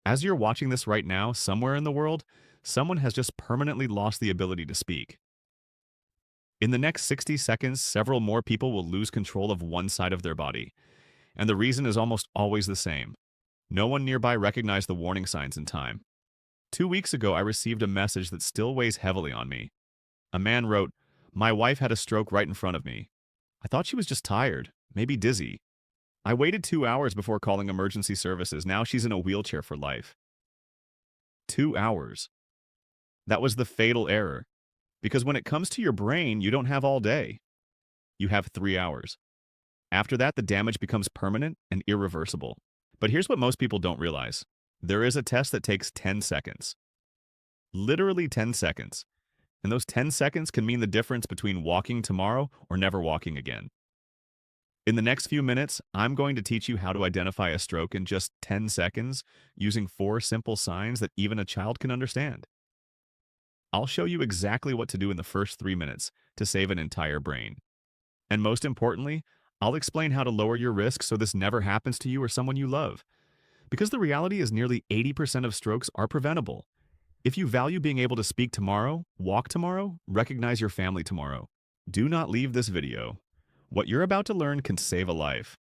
As you're watching this right now, somewhere in the world, someone has just permanently lost the ability to speak. In the next 60 seconds, several more people will lose control of one side of their body. And the reason is almost always the same. No one nearby recognized the warning signs in time. 2 weeks ago, I received a message that still weighs heavily on me. A man wrote, "My wife had a stroke right in front of me. I thought she was just tired, maybe dizzy. I waited 2 hours before calling emergency services. Now she's in a wheelchair for life." 2 hours. That was the fatal error. Because when it comes to your brain, you don't have all day. You have 3 hours. After that, the damage becomes permanent and irreversible. But here's what most people don't realize. There is a test that takes 10 seconds. Literally 10 seconds. And those 10 seconds can mean the difference between walking tomorrow or never walking again. In the next few minutes, I'm going to teach you how to identify a stroke in just 10 seconds using 4 simple signs that even a child can understand. I'll show you exactly what to do in the first 3 minutes to save an entire brain. And most importantly, I'll explain how to lower your risk so this never happens to you or someone you love. Because the reality is nearly 80% of strokes are preventable. If you value being able to speak tomorrow, walk tomorrow, recognize your family tomorrow, do not leave this video. What you're about to learn can save a life.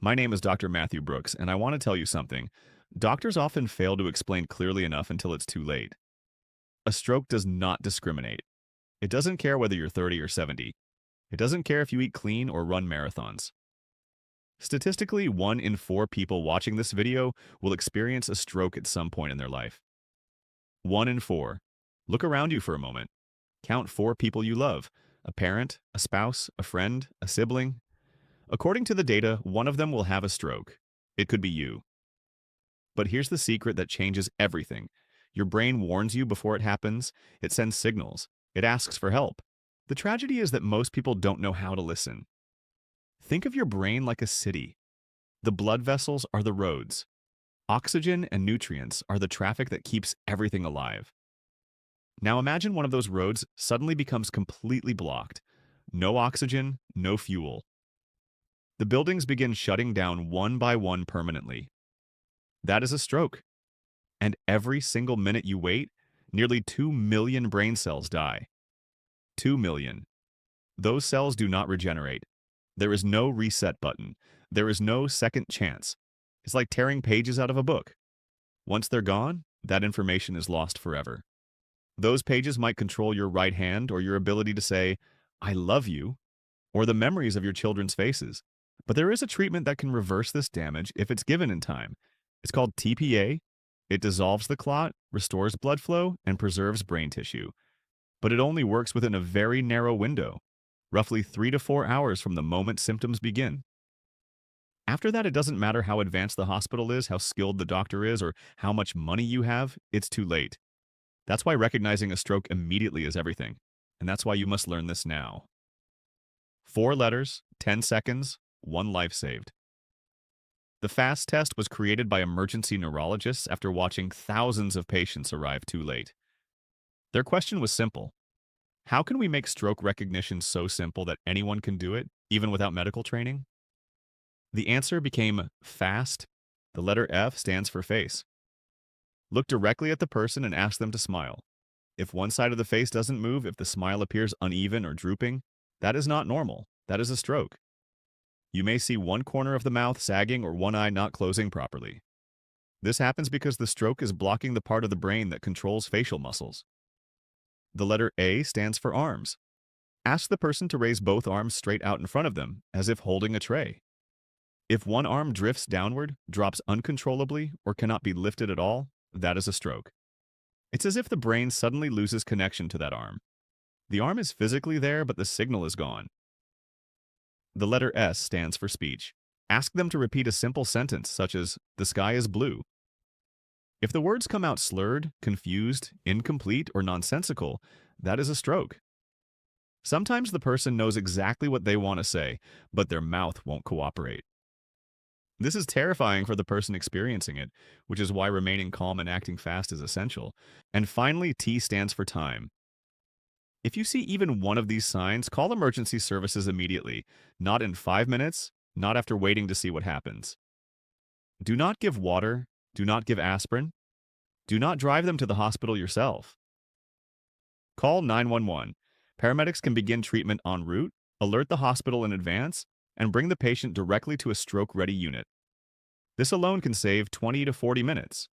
My name is Dr. Matthew Brooks, and I want to tell you something. Doctors often fail to explain clearly enough until it's too late. A stroke does not discriminate. It doesn't care whether you're 30 or 70. It doesn't care if you eat clean or run marathons. Statistically, 1 in 4 people watching this video will experience a stroke at some point in their life. 1 in 4. Look around you for a moment. Count 4 people you love: a parent, a spouse, a friend, a sibling. According to the data, one of them will have a stroke. It could be you. But here's the secret that changes everything. Your brain warns you before it happens. It sends signals. It asks for help. The tragedy is that most people don't know how to listen. Think of your brain like a city. The blood vessels are the roads. Oxygen and nutrients are the traffic that keeps everything alive. Now imagine one of those roads suddenly becomes completely blocked. No oxygen, no fuel. The buildings begin shutting down one by one permanently. That is a stroke. And every single minute you wait, nearly 2 million brain cells die. 2 million. Those cells do not regenerate. There is no reset button. There is no second chance. It's like tearing pages out of a book. Once they're gone, that information is lost forever. Those pages might control your right hand or your ability to say, "I love you," or the memories of your children's faces. But there is a treatment that can reverse this damage if it's given in time. It's called TPA. It dissolves the clot, restores blood flow, and preserves brain tissue. But it only works within a very narrow window, roughly 3 to 4 hours from the moment symptoms begin. After that, it doesn't matter how advanced the hospital is, how skilled the doctor is, or how much money you have, it's too late. That's why recognizing a stroke immediately is everything. And that's why you must learn this now. 4 letters, 10 seconds, 1 life saved. The FAST test was created by emergency neurologists after watching thousands of patients arrive too late. Their question was simple. How can we make stroke recognition so simple that anyone can do it, even without medical training? The answer became FAST. The letter F stands for face. Look directly at the person and ask them to smile. If one side of the face doesn't move, if the smile appears uneven or drooping, that is not normal. That is a stroke. You may see one corner of the mouth sagging or one eye not closing properly. This happens because the stroke is blocking the part of the brain that controls facial muscles. The letter A stands for arms. Ask the person to raise both arms straight out in front of them, as if holding a tray. If one arm drifts downward, drops uncontrollably, or cannot be lifted at all, that is a stroke. It's as if the brain suddenly loses connection to that arm. The arm is physically there, but the signal is gone. The letter S stands for speech. Ask them to repeat a simple sentence such as, "The sky is blue." If the words come out slurred, confused, incomplete, or nonsensical, that is a stroke. Sometimes the person knows exactly what they want to say, but their mouth won't cooperate. This is terrifying for the person experiencing it, which is why remaining calm and acting fast is essential. And finally, T stands for time. If you see even one of these signs, call emergency services immediately, not in 5 minutes, not after waiting to see what happens. Do not give water, Do not give aspirin. Do not drive them to the hospital yourself. Call 911. Paramedics can begin treatment en route, alert the hospital in advance, and bring the patient directly to a stroke-ready unit. This alone can save 20 to 40 minutes,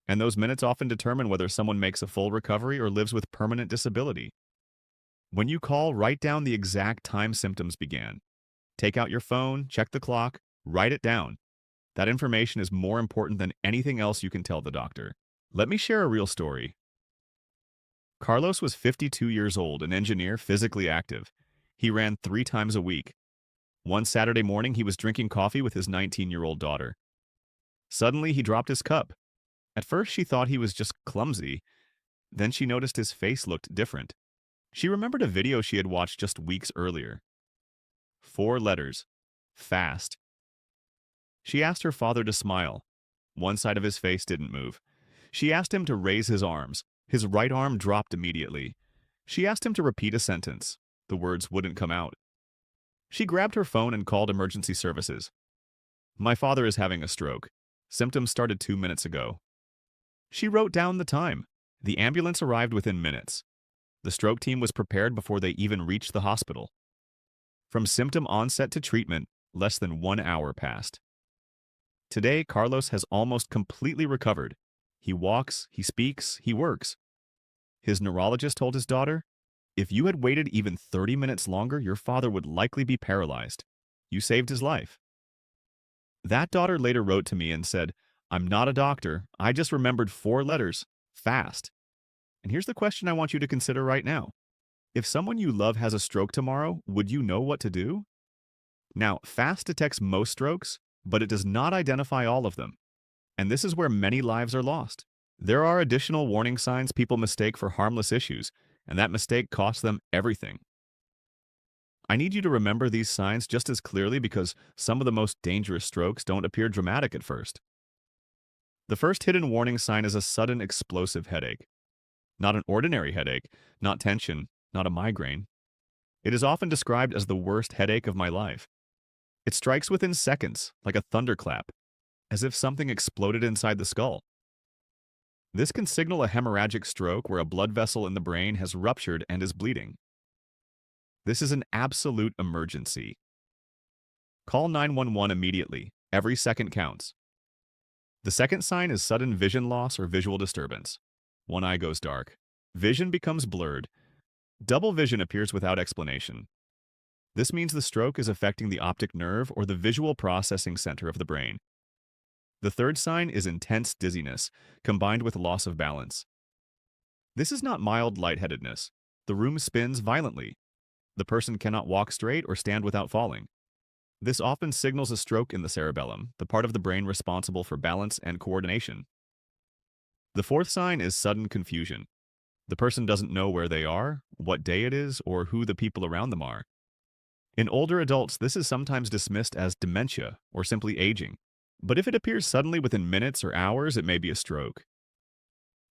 and those minutes often determine whether someone makes a full recovery or lives with permanent disability. When you call, write down the exact time symptoms began. Take out your phone, check the clock, write it down. That information is more important than anything else you can tell the doctor. Let me share a real story. Carlos was 52 years old, an engineer, physically active. He ran 3 times a week. One Saturday morning, he was drinking coffee with his 19-year-old daughter. Suddenly, he dropped his cup. At first, she thought he was just clumsy. Then she noticed his face looked different. She remembered a video she had watched just weeks earlier. 4 letters. Fast. She asked her father to smile. One side of his face didn't move. She asked him to raise his arms. His right arm dropped immediately. She asked him to repeat a sentence. The words wouldn't come out. She grabbed her phone and called emergency services. My father is having a stroke. Symptoms started 2 minutes ago. She wrote down the time. The ambulance arrived within minutes. The stroke team was prepared before they even reached the hospital. From symptom onset to treatment, less than 1 hour passed. Today, Carlos has almost completely recovered. He walks, he speaks, he works. His neurologist told his daughter, "If you had waited even 30 minutes longer, your father would likely be paralyzed. You saved his life." That daughter later wrote to me and said, "I'm not a doctor. I just remembered 4 letters. Fast." And here's the question I want you to consider right now. If someone you love has a stroke tomorrow, would you know what to do? Now, FAST detects most strokes, but it does not identify all of them. And this is where many lives are lost. There are additional warning signs people mistake for harmless issues, and that mistake costs them everything. I need you to remember these signs just as clearly because some of the most dangerous strokes don't appear dramatic at first. The first hidden warning sign is a sudden explosive headache. Not an ordinary headache, not tension, not a migraine. It is often described as the worst headache of my life. It strikes within seconds, like a thunderclap, as if something exploded inside the skull. This can signal a hemorrhagic stroke where a blood vessel in the brain has ruptured and is bleeding. This is an absolute emergency. Call 911 immediately. Every second counts. The second sign is sudden vision loss or visual disturbance. One eye goes dark. Vision becomes blurred. Double vision appears without explanation. This means the stroke is affecting the optic nerve or the visual processing center of the brain. The third sign is intense dizziness, combined with loss of balance. This is not mild lightheadedness. The room spins violently. The person cannot walk straight or stand without falling. This often signals a stroke in the cerebellum, the part of the brain responsible for balance and coordination. The fourth sign is sudden confusion. The person doesn't know where they are, what day it is, or who the people around them are. In older adults, this is sometimes dismissed as dementia or simply aging. But if it appears suddenly within minutes or hours, it may be a stroke.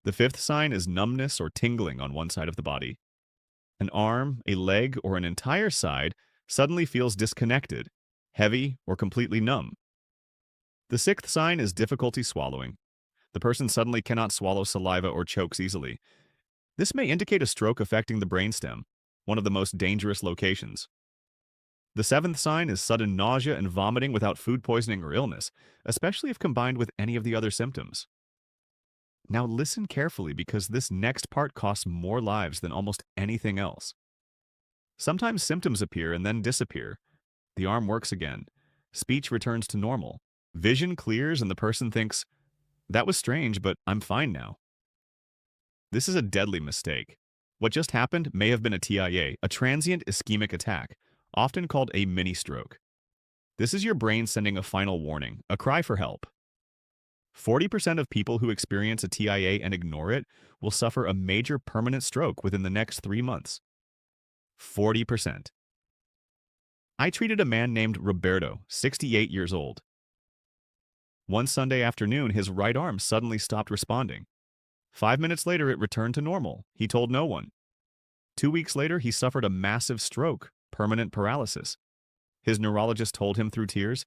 The fifth sign is numbness or tingling on one side of the body. An arm, a leg, or an entire side suddenly feels disconnected, heavy, or completely numb. The sixth sign is difficulty swallowing. The person suddenly cannot swallow saliva or chokes easily. This may indicate a stroke affecting the brainstem, one of the most dangerous locations. The seventh sign is sudden nausea and vomiting without food poisoning or illness, especially if combined with any of the other symptoms. Now listen carefully because this next part costs more lives than almost anything else. Sometimes symptoms appear and then disappear. The arm works again. Speech returns to normal. Vision clears and the person thinks, "That was strange, but I'm fine now." This is a deadly mistake. What just happened may have been a TIA, a transient ischemic attack, often called a mini-stroke. This is your brain sending a final warning, a cry for help. 40% of people who experience a TIA and ignore it will suffer a major permanent stroke within the next 3 months. 40%. I treated a man named Roberto, 68 years old. One Sunday afternoon, his right arm suddenly stopped responding. 5 minutes later, it returned to normal. He told no one. 2 weeks later, he suffered a massive stroke, permanent paralysis. His neurologist told him through tears,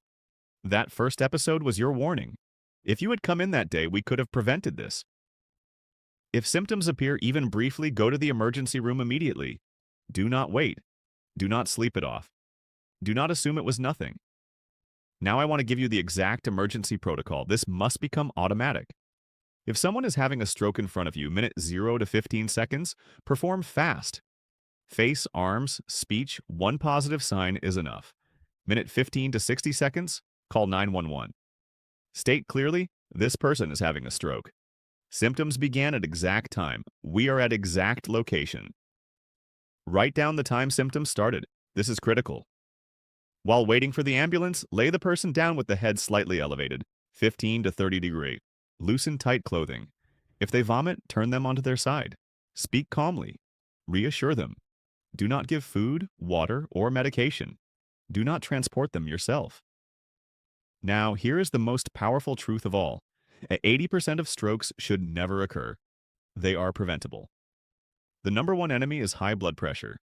"That first episode was your warning. If you had come in that day, we could have prevented this. If symptoms appear even briefly, go to the emergency room immediately. Do not wait. Do not sleep it off. Do not assume it was nothing. Now I want to give you the exact emergency protocol. This must become automatic. If someone is having a stroke in front of you, minute 0 to 15 seconds, perform fast. Face, arms, speech, one positive sign is enough. Minute 15 to 60 seconds, call 911. State clearly, this person is having a stroke. Symptoms began at exact time. We are at exact location. Write down the time symptoms started. This is critical. While waiting for the ambulance, lay the person down with the head slightly elevated, 15 to 30 degree. Loosen tight clothing. If they vomit, turn them onto their side. Speak calmly. Reassure them. Do not give food, water, or medication. Do not transport them yourself. Now, here is the most powerful truth of all. 80% of strokes should never occur. They are preventable. The number one enemy is high blood pressure.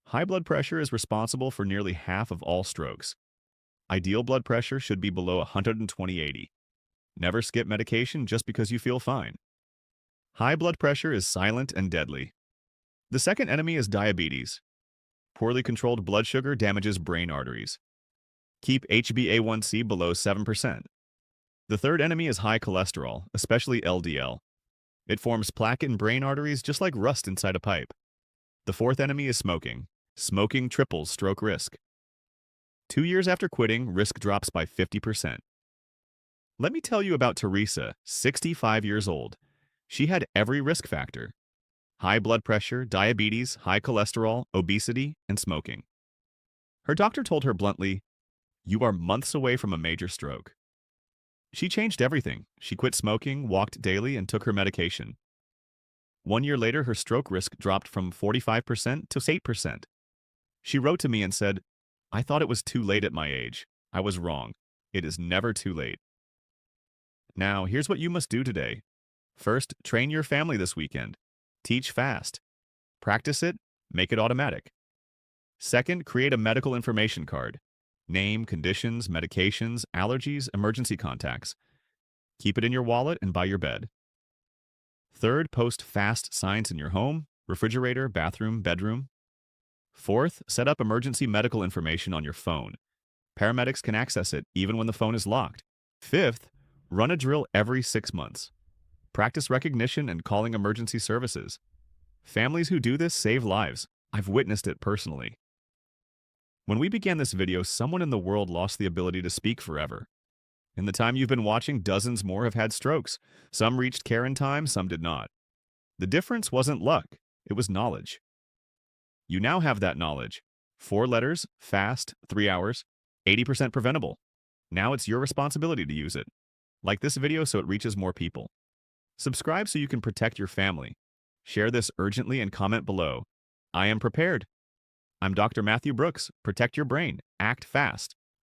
High blood pressure is responsible for nearly half of all strokes. Ideal blood pressure should be below 120/80. Never skip medication just because you feel fine. High blood pressure is silent and deadly. The second enemy is diabetes. Poorly controlled blood sugar damages brain arteries. Keep HbA1c below 7%. The third enemy is high cholesterol, especially LDL. It forms plaque in brain arteries just like rust inside a pipe. The fourth enemy is smoking. Smoking triples stroke risk. 2 years after quitting, risk drops by 50%. Let me tell you about Teresa, 65 years old. She had every risk factor: high blood pressure, diabetes, high cholesterol, obesity, and smoking. Her doctor told her bluntly, "You are months away from a major stroke." She changed everything. She quit smoking, walked daily, and took her medication. 1 year later, her stroke risk dropped from 45% to 8%. She wrote to me and said, "I thought it was too late at my age. I was wrong. It is never too late." Now, here's what you must do today. First, train your family this weekend. Teach fast. Practice it. Make it automatic. Second, create a medical information card. Name, conditions, medications, allergies, emergency contacts. Keep it in your wallet and by your bed. Third, post fast signs in your home, refrigerator, bathroom, bedroom. Fourth, set up emergency medical information on your phone. Paramedics can access it even when the phone is locked. Fifth, run a drill every 6 months. Practice recognition and calling emergency services. Families who do this save lives. I've witnessed it personally. When we began this video, someone in the world lost the ability to speak forever. In the time you've been watching, dozens more have had strokes. Some reached care in time, some did not. The difference wasn't luck, it was knowledge. You now have that knowledge. 4 letters, fast, 3 hours, 80% preventable. Now it's your responsibility to use it. Like this video so it reaches more people. Subscribe so you can protect your family. Share this urgently and comment below. I am prepared. I'm Dr. Matthew Brooks. Protect your brain. Act fast.